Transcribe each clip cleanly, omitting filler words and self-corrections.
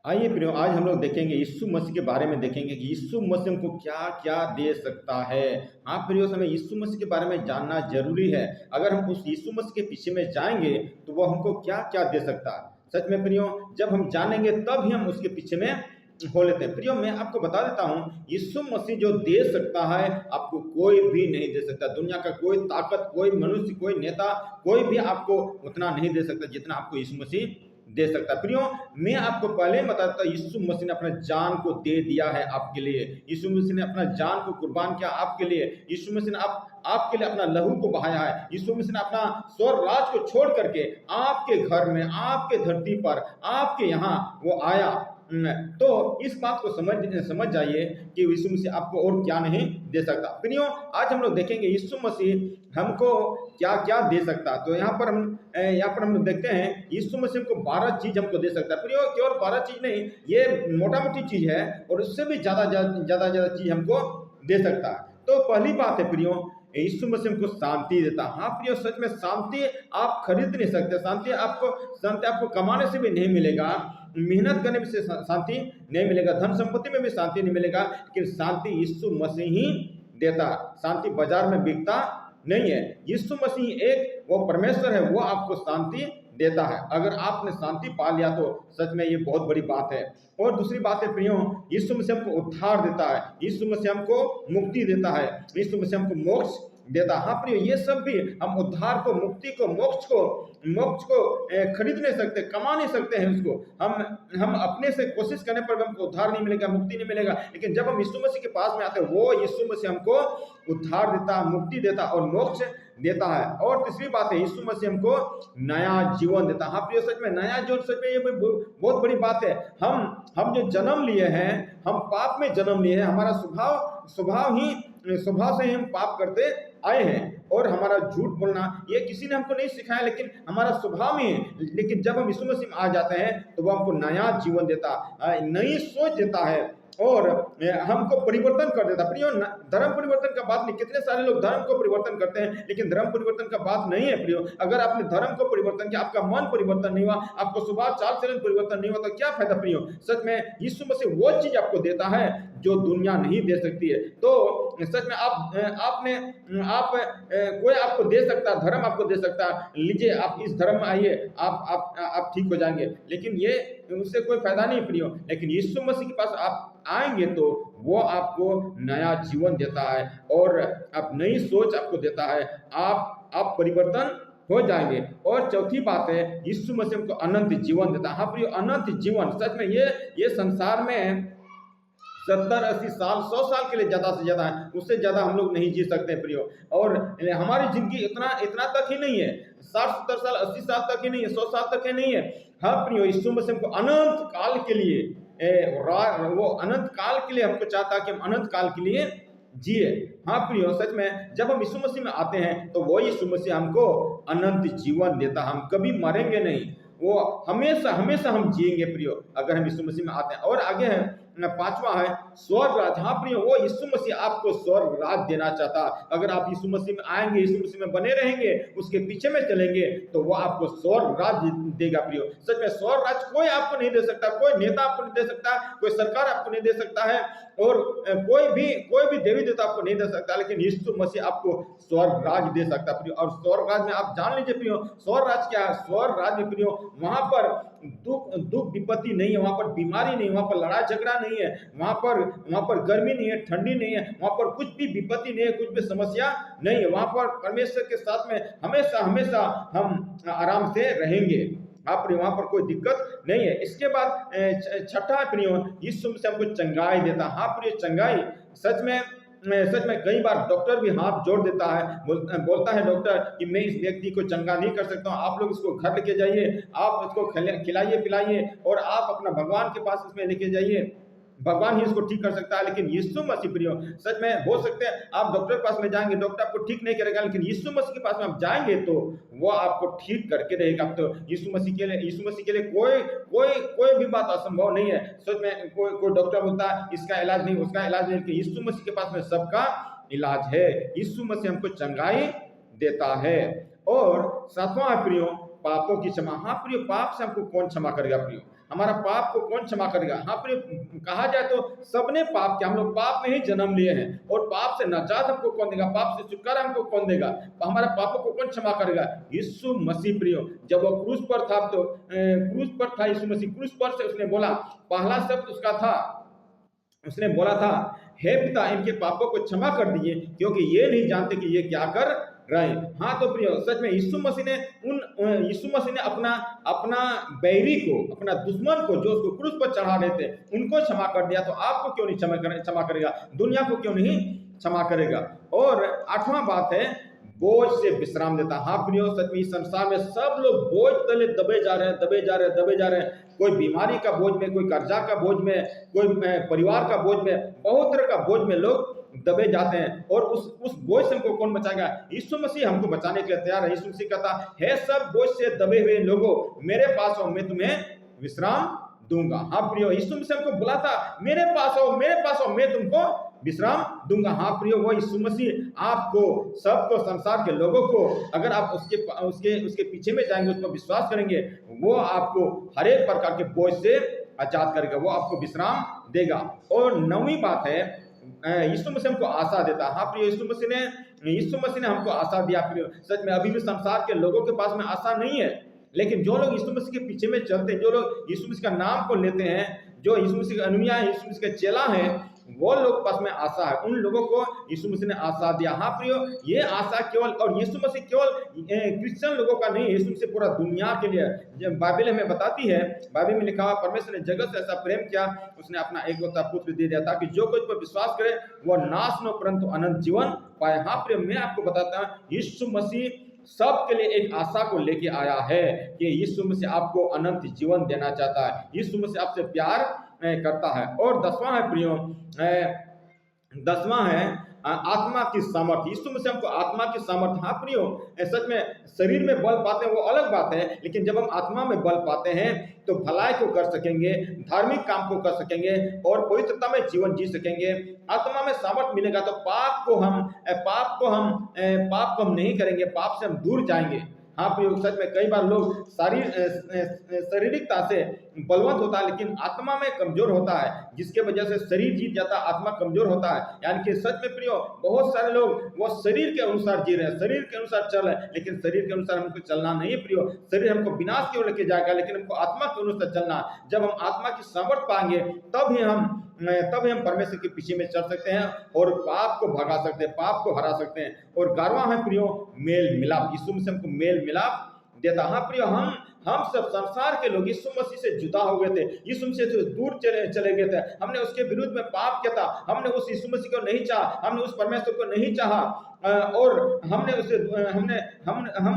आइए प्रियो, आज हम लोग देखेंगे यीशु मसीह के बारे में, देखेंगे कि यीशु मसीह हमको क्या क्या दे सकता है। हाँ प्रियो, हमें यीशु मसीह के बारे में जानना जरूरी है। अगर हम उस यीशु मसीह के पीछे में जाएंगे तो वो हमको क्या क्या दे सकता है। सच में प्रियो, जब हम जानेंगे तब ही हम उसके पीछे में हो लेते हैं। प्रियो, मैं आपको बता देता हूँ, यीशु मसीह जो दे सकता है आपको कोई भी नहीं दे सकता। दुनिया का कोई ताकत, कोई मनुष्य, कोई नेता, कोई भी आपको उतना नहीं दे सकता जितना आपको यीशु मसीह दे सकता है। प्रियो, मैं आपको पहले ही बताता, यीशु मसीह ने अपना जान को दे दिया है आपके लिए। यीशु मसीह ने अपना जान को कुर्बान किया आपके लिए। यीशु मसीह ने आपके लिए अपना लहू को बहाया है। यीशु मसीह ने अपना स्वर्ग राज को छोड़ करके आपके घर में, आपके धरती पर, आपके यहाँ वो आया। तो इस बात को समझ जाइए कि यीशु मसीह आपको और क्या नहीं दे सकता। प्रियो, आज हम लोग देखेंगे यीशु मसीह हमको क्या क्या दे सकता। तो यहाँ पर हम लोग देखते हैं यीशु मसीह को 12 चीज हमको दे सकता है। प्रियो, केवल 12 चीज नहीं, ये मोटा मोटी चीज है और उससे भी ज्यादा चीज हमको दे सकता है। तो पहली बात है प्रियो, यीशु मसीह हमको शांति देता। हाँ प्रियो, सच में शांति आप खरीद नहीं सकते। शांति आपको कमाने से भी नहीं मिलेगा, मेहनत करने से शांति नहीं मिलेगा, धन संपत्ति में भी शांति नहीं मिलेगा, लेकिन शांति यीशु मसीह ही देता। शांति बाजार में बिकता नहीं है। यीशु मसीह एक वो परमेश्वर है, वो आपको शांति देता है। अगर आपने शांति पा लिया तो सच में ये बहुत बड़ी बात है। और दूसरी बात है प्रियो, यीशु मसीह हमको उद्धार देता है, यीशु मसीह हमको मुक्ति देता है, यीशु मसीह हमको मोक्ष देता। हाँ प्रियो, ये सब भी हम उद्धार को, मुक्ति को, मोक्ष को खरीद नहीं सकते, कमा नहीं सकते हैं उसको। हम अपने से कोशिश करने पर हमको उद्धार नहीं मिलेगा, मुक्ति नहीं मिलेगा। लेकिन जब हम यीशु मसीह के पास में आते हैं, वो यीशु मसीह हमको उद्धार देता, मुक्ति देता और मोक्ष देता है। और तीसरी बात है, यीशु मसीह हमको नया जीवन देता। हाँ प्रियो, सच में नया जीवन, सच में ये बहुत बड़ी बात है। हम जो जन्म लिए हैं, हम पाप में जन्म लिए हैं। हमारा स्वभाव से ही हम पाप करते आए हैं। और हमारा झूठ बोलना ये किसी ने हमको नहीं सिखाया, लेकिन हमारा स्वभाव में है। लेकिन जब हम यीशु मसीह में आ जाते हैं तो वो हमको नया जीवन देता, नई सोच देता है और हमको परिवर्तन कर देता। प्रियो, धर्म परिवर्तन का बात नहीं, कितने सारे लोग धर्म को परिवर्तन करते हैं, लेकिन धर्म परिवर्तन का बात नहीं है प्रियो। अगर आपने धर्म को परिवर्तन किया, आपका मन परिवर्तन नहीं हुआ, आपको स्वभाव चाल चलन परिवर्तन नहीं हुआ, तो क्या फायदा प्रियो। सच में यीशु मसीह वो चीज आपको देता है जो दुनिया नहीं दे सकती है। तो सच में कोई आपको दे सकता, धर्म आपको दे सकता, लीजिए आप इस धर्म में आइए, आप ठीक हो जाएंगे, लेकिन ये उससे कोई फायदा नहीं प्रियो। लेकिन यीशु मसीह के पास आप आएंगे तो वो आपको नया जीवन देता है और आप नई सोच आपको देता है। आप परिवर्तन हो जाएंगे। और चौथी बात है, यीशु मसीह को अनंत जीवन देता है। हाँ प्रियो, अनंत जीवन, सच में ये संसार में 70-80 साल, 100 साल के लिए ज्यादा से ज्यादा है, उससे ज्यादा हम लोग नहीं जी सकते प्रियो। और हमारी जिंदगी इतना तक ही नहीं है, 60-70 साल, 80 साल तक ही नहीं है, 100 साल तक ही नहीं है। हाँ प्रियो, यीशु मसीह को अनंत काल के लिए, वो अनंत काल के लिए हमको चाहता है कि हम अनंत काल के लिए जिए। हाँ प्रियो, सच में जब हम यीशु मसीह में आते हैं तो वो यीशु मसीह हमको अनंत जीवन देता। हम कभी मरेंगे नहीं, वो हमेशा हमेशा हम जिएंगे प्रियो, अगर हम यीशु मसीह में आते हैं। और आगे है पांचवा है स्वर्ग राज। हाँ प्रियो, वो यीशु मसीह आपको स्वर्ग राज देना चाहता। अगर आप यीशु मसीह में आएंगे, यीशु मसीह में बने रहेंगे, उसके पीछे में चलेंगे, तो वो आपको स्वर्ग राज देगा प्रियो। सच में स्वर्ग राज कोई आपको नहीं दे सकता, कोई नेता आपको नहीं दे सकता, कोई सरकार आपको नहीं दे सकता है, और कोई भी देवी देवता आपको नहीं दे सकता, लेकिन यीशु मसीह आपको स्वर्ग राज दे सकता प्रियो। और स्वर्ग राज में आप जान लीजिए प्रियो, स्वर्ग राज क्या है। स्वर्ग राज में प्रियो, वहां पर दुख विपत्ति नहीं है, वहां पर बीमारी नहीं, वहां पर लड़ाई झगड़ा नहीं है, वहां पर गर्मी नहीं है, ठंडी नहीं है, वहां पर कुछ भी विपत्ति नहीं है, कुछ भी समस्या नहीं है। वहां पर परमेश्वर के साथ में हमेशा हमेशा हम आराम से रहेंगे। आप वहां पर कोई दिक्कत नहीं है। इसके बाद छठा प्रियो, यीशु मसीह हमको चंगाई देता। हाँ प्रियो, चंगाई, सच में कई बार डॉक्टर भी हाथ जोड़ देता है, बोलता है डॉक्टर कि मैं इस व्यक्ति को चंगा नहीं कर सकता हूँ, आप लोग इसको घर लेके जाइए, आप इसको खिलाइए पिलाइए और आप अपना भगवान के पास इसमें लेके जाइए, भगवान ही इसको ठीक कर सकता है। लेकिन यीशु मसीह प्रियो, सच में हो सकते हैं आप डॉक्टर के पास में जाएंगे, डॉक्टर आपको ठीक नहीं करेगा, लेकिन यीशु मसीह के पास में आप जाएंगे तो वो आपको ठीक करके रहेगा। तो यीशु मसीह के लिए कोई भी बात असंभव नहीं है। सच में कोई डॉक्टर बोलता है इसका इलाज नहीं, उसका इलाज नहीं, यीशु मसीह के पास में सबका इलाज है। यीशु मसीह हमको चंगाई देता है। और सातवां है प्रियो, पापों की क्षमा। हाँ प्रियो, पाप से हमको कौन क्षमा करेगा प्रियो। हमारा पाप को कौन क्षमा करेगा? हाँ प्रिय, कहा जाए तो सबने पाप किया, हम लोग पाप में ही जन्म लिए हैं और पाप से नजात हमको कौन देगा? पाप से छुटकारा हमको कौन देगा? हमारे पापों को कौन क्षमा करेगा? यीशु मसीह प्रियो। जब वो क्रूस पर था तो क्रूस पर था यीशु मसीह, क्रूस पर से उसने बोला, पहला शब्द उसका था, उसने बोला था, हे पिता इनके पापों को क्षमा कर दीजिए क्योंकि ये नहीं जानते कि ये क्या कर रहे हैं। हाँ तो प्रियो, सच में यीशु मसीह ने अपना अपना बैरी को, अपना दुश्मन को जो उसको क्रूस पर चढ़ा रहे थे, उनको क्षमा कर दिया, तो आपको क्यों नहीं क्षमा करेगा? दुनिया को क्यों नहीं क्षमा करेगा? और 8वां बात है, बोझ से विश्राम देता। हाँ प्रियो, सच में इस संसार में सब लोग बोझ तले दबे जा रहे हैं, दबे जा रहे हैं, दबे जा रहे हैं। कोई बीमारी का बोझ में, कोई कर्जा का बोझ में, कोई परिवार का बोझ में, बहुत तरह का बोझ में लोग दबे जाते हैं। और उस बोझ से हमको कौन बचाएगा? यीशु मसीह हमको बचाने के लिए तैयार है। यीशु मसीह कहता है, सब बोझ से दबे हुए लोगों मेरे पास आओ, मैं तुम्हें विश्राम दूंगा। हाँ प्रियो, यीशु मसीह हमको बुला था, मेरे पास आओ, मेरे पास आओ, मैं तुमको विश्राम दूंगा। हाँ प्रियो, वो यीशु मसीह आपको, सबको, संसार के लोगों को, अगर आप उसके पीछे में जाएंगे, उस पर विश्वास करेंगे, वो आपको हर एक प्रकार के बोझ से आजाद करेगा, वो आपको विश्राम देगा। और 9वीं बात है, यीशु मसीह हमको आशा देता। हाँ प्रियो, यीशु मसीह ने हमको आशा दिया। प्रियो, सच में अभी भी संसार के लोगों के पास में आशा नहीं है, लेकिन जो लोग यीशु मसीह के पीछे में चलते हैं, जो लोग यीशु मसीह का नाम को लेते हैं, जो यीशु मसीह का अनुयायी, यीशु मसीह के चेला हैं, वो लोग पास में आशा है। उन लोगों को यीशु मसीह ने आशा दिया। हाँ प्रियो, ये आशा केवल, और यीशु मसीह केवल क्रिश्चियन लोगों का नहीं, यीशु मसीह पूरा दुनिया के लिए। जब बाइबल हमें बताती है, बाइबल में लिखा हुआ, परमेश्वर ने जगत से ऐसा प्रेम किया, उसने अपना एकलौता पुत्र दे दिया ताकि जो कोई पर विश्वास करे वो नाश न परंतु अनंत जीवन पाए। हाँ प्रियो, मैं आपको बताता हूँ, यीशु मसीह सबके लिए एक आशा को लेके आया है कि यीशु मसीह आपको अनंत जीवन देना चाहता है। यीशु मसीह आपसे प्यार करता है। और 10वां है प्रियो, 10वां है आत्मा की सामर्थ्य। यीशु मसीह हमको आत्मा की सामर्थ्य। हाँ प्रियो, सच में शरीर में बल पाते हैं वो अलग बात है, लेकिन जब हम आत्मा में बल पाते हैं तो भलाई को कर सकेंगे, धार्मिक काम को कर सकेंगे और पवित्रता में जीवन जी सकेंगे। आत्मा में सामर्थ्य मिलेगा तो पाप को हम नहीं करेंगे, पाप से हम दूर जाएंगे। हाँ प्रियो, सच में कई बार लोग शारीरिकता से बलवंत होता है लेकिन आत्मा में कमजोर होता है, जिसके वजह से शरीर जीत जाता है, आत्मा कमजोर होता है। यानी कि सच में प्रियो, बहुत सारे लोग वो शरीर के अनुसार जी रहे हैं, शरीर के अनुसार चल रहे हैं, लेकिन शरीर के अनुसार हमको चलना नहीं है प्रियो। शरीर हमको विनाश की ओर लेके जाएगा, लेकिन हमको आत्मा के अनुसार चलना। जब हम आत्मा की सामर्थ्य पाएंगे तब ही हम परमेश्वर के पीछे में चल सकते हैं और पाप को भगा सकते हैं, पाप को हरा सकते हैं। और 11वां है प्रियो, मेल मिलाप। यीशु मसीह हमको मेल मिलाप देता। हाँ प्रियो, हम सब संसार के लोग यीशु मसीह से जुदा हो गए थे, यीशु मसीह से दूर चले गए थे। हमने उसके विरुद्ध में पाप किया था, हमने उस यीशु मसीह को नहीं चाहा, हमने उस परमेश्वर को नहीं चाहा, और हम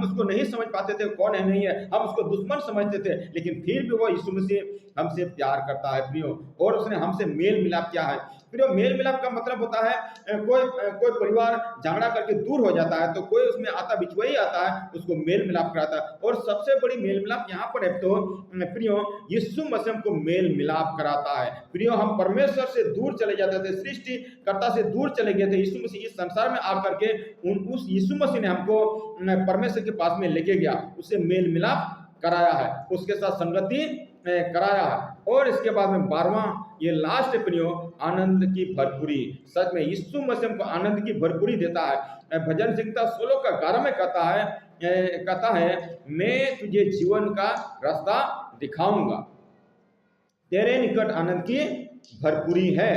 उसको नहीं समझ पाते थे कौन है नहीं है, हम उसको दुश्मन समझते थे। लेकिन फिर भी वो यीशु मसीह हमसे प्यार करता है प्रियो, और उसने हमसे मेल मिलाप किया है। प्रियो, मेल मिलाप का मतलब होता है कोई परिवार झगड़ा करके दूर हो जाता है तो कोई उसमें आता बिछुआई आता है, उसको मेल मिलाप कराता है। और सबसे बड़ी मेल मिलाप यहाँ पर है तो प्रियो, यीशु मसीह हमको मेल मिलाप कराता है। प्रियो, हम परमेश्वर से दूर चले जाते थे, सृष्टिकर्ता से दूर चले गए थे। यीशु मसीह इस संसार में आकर के उस यीशु मसीह ने हमको परमेश्वर के पास में लेके गया, उससे मेल मिलाप कराया है, उसके साथ संगति कराया है। और इसके बाद में 12वां, ये लास्ट प्रियो, आनंद की भरपूरी। सच में यीशु मसीह हमको आनंद की भरपूरी देता है। भजन संहिता 16 का 11 में कहता है, मैं तुझे जीवन का रास्ता दिखाऊंगा, तेरे निकट आनंद की भरपूरी है,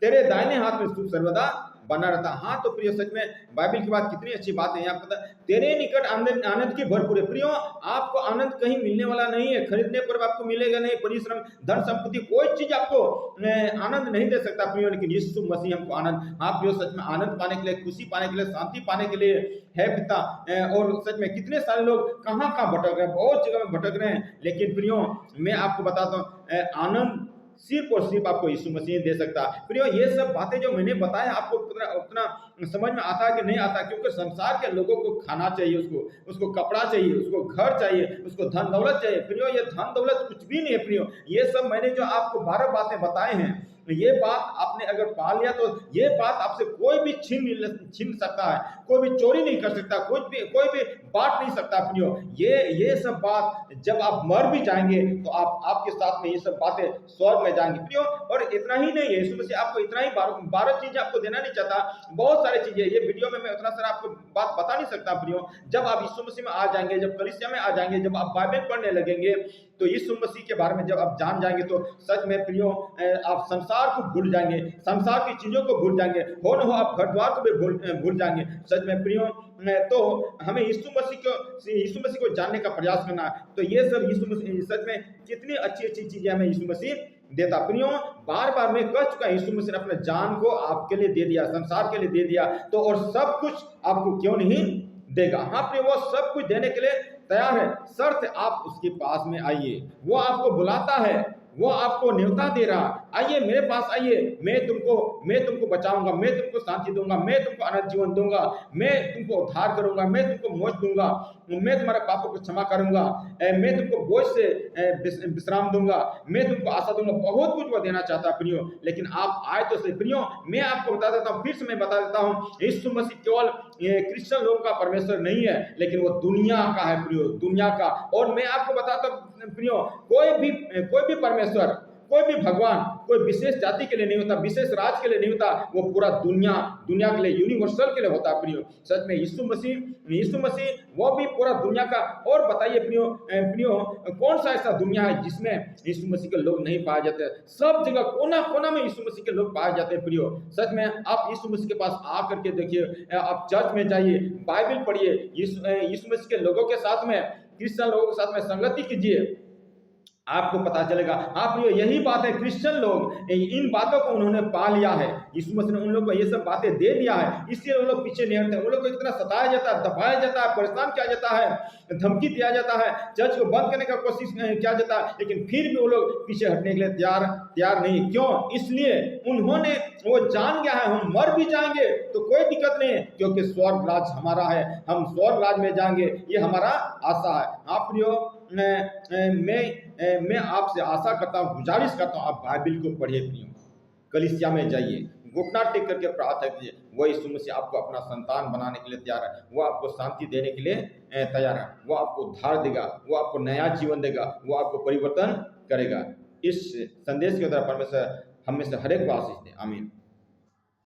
तेरे दाहिने हाथ में सुख सर्वदा बना रहता। हाँ तो प्रियो, सच में बाइबल की बात कितनी अच्छी बात है। यहाँ पता, तेरे निकट आनंद की भरपूर है। प्रियो, आपको आनंद कहीं मिलने वाला नहीं है, खरीदने पर आपको मिलेगा नहीं, परिश्रम, धन संपत्ति, कोई चीज आपको आनंद नहीं दे सकता प्रियो, लेकिन यीशु मसीह हमको आनंद। हाँ प्रियो, सच में आनंद पाने के लिए, खुशी पाने के लिए, शांति पाने के लिए है पिता। और सच में कितने सारे लोग कहाँ भटक रहे हैं, बहुत जगह में भटक रहे हैं, लेकिन प्रियो मैं आपको बताता हूँ, आनंद सिर्फ और सिर्फ आपको यीशु मसीह दे सकता है। प्रियो, ये सब बातें जो मैंने बताया आपको उतना समझ में आता है कि नहीं आता, क्योंकि संसार के लोगों को खाना चाहिए, उसको कपड़ा चाहिए, उसको घर चाहिए, उसको धन दौलत चाहिए। प्रियो, ये धन दौलत कुछ भी नहीं है प्रियो। ये सब मैंने जो आपको 12 बातें बताए हैं, ये बात आपने अगर पा लिया तो ये बात आपसे कोई भी छीन सकता है, कोई भी चोरी नहीं कर सकता, कोई भी बांट नहीं सकता अपनी। ये सब बात जब आप मर भी जाएंगे तो आपके साथ में ये सब बातें स्वर्ग में जाएंगी प्रियो। और इतना ही नहीं है, यीशु मसीह आपको इतना ही 12 चीजें आपको देना नहीं चाहता, बहुत सारी चीजें। ये वीडियो में मैं उतना सारा आपको बात बता नहीं सकता प्रियो। जब आप यीशु मसीह में आ जाएंगे, जब कलीसिया में आ जाएंगे, जब आप बाइबल पढ़ने लगेंगे, तो यीशु मसीह के बारे में जब आप जान जाएंगे तो सच में प्रियो आप संसार को भूल जाएंगे, संसार की चीजों को भूल जाएंगे, हो न हो आप घर द्वार को भी भूल जाएंगे। सच में प्रियो तो हमें यीशु मसीह को जानने का प्रयास करना है। तो ये सब यीशु मसीह सच में कितनी अच्छी अच्छी चीजें हमें यीशु मसीह देता। प्रियो बार बार मैं कह चुका, यीशु मसीह ने अपने जान को आपके लिए दे दिया, संसार के लिए दे दिया, तो और सब कुछ आपको क्यों नहीं देगा। हाँ प्रियो, वो सब कुछ देने के लिए तैयार है, शर्त आप उसके पास में आइए। वो आपको बुलाता है, वो आपको न्योता दे रहा, आइए मेरे पास आइए, मैं तुमको बचाऊंगा, मैं तुमको शांति दूंगा, मैं तुमको अनंत जीवन दूंगा, मैं तुमको उद्धार करूंगा, मैं तुमको मोक्ष दूंगा, मैं तुम्हारे पापों को क्षमा करूंगा, मैं तुमको बोझ से विश्राम दूंगा, मैं तुमको आशा दूंगा। बहुत कुछ वो देना चाहता है प्रियो, लेकिन आप आए तो सही। प्रियो मैं आपको बता देता हूँ, फिर से मैं बता देता हूँ, यीशु मसीह केवल क्रिश्चियन लोगों का परमेश्वर नहीं है, लेकिन वो दुनिया का है प्रियो, दुनिया का। और मैं आपको बताता हूँ प्रियो, कोई भी परमेश्वर, कोई भी भगवान कोई विशेष जाति के लिए नहीं होता, विशेष राज्य के लिए नहीं होता, वो पूरा दुनिया के लिए, यूनिवर्सल के लिए होता है प्रियो। सच में यीशु मसीह वो भी पूरा दुनिया का। और बताइए प्रियो कौन सा ऐसा दुनिया है जिसमें यीशु मसीह के लोग नहीं पाए जाते। सब जगह कोना कोना में यीशु मसीह के लोग पाए जाते हैं प्रियो। सच में आप यीशु मसीह के पास आ करके देखिए, आप चर्च में जाइए, बाइबल पढ़िए, यीशु मसीह के लोगों के साथ में, क्रिश्चियन लोगों के साथ में संगति कीजिए, आपको पता चलेगा। आप यही बात है, क्रिश्चियन लोग इन बातों को उन्होंने पा लिया है, यीशु मसीह ने उन लोगों को ये सब बातें दे दिया है, इसलिए उन लोग पीछे नहीं हटते। उन लोग को इतना सताया जाता है, दबाया जाता है, परेशान किया जाता है, धमकी दिया जाता है, चर्च को बंद करने का कोशिश किया जाता है, लेकिन फिर भी वो लोग पीछे हटने के लिए तैयार नहीं। क्यों? इसलिए उन्होंने वो जान गया है, हम मर भी जाएंगे तो कोई दिक्कत नहीं है, क्योंकि स्वर्ग राज हमारा है, हम स्वर्ग राज में जाएंगे, ये हमारा आशा है। आप प्रियो मैं आपसे आशा करता हूँ, गुजारिश करता हूँ, आप बाइबल को पढ़िए प्रियो, कलीसिया में जाइए, घुटना टेक करके प्रार्थना कीजिए। वो यीशु मसीह आपको अपना संतान बनाने के लिए तैयार है, वो आपको शांति देने के लिए तैयार है, वो आपको उद्धार देगा, वो आपको नया जीवन देगा, वो आपको परिवर्तन करेगा। इस संदेश के द्वारा परमेश्वर हम में से हर एक को आशीष दे। आमीन।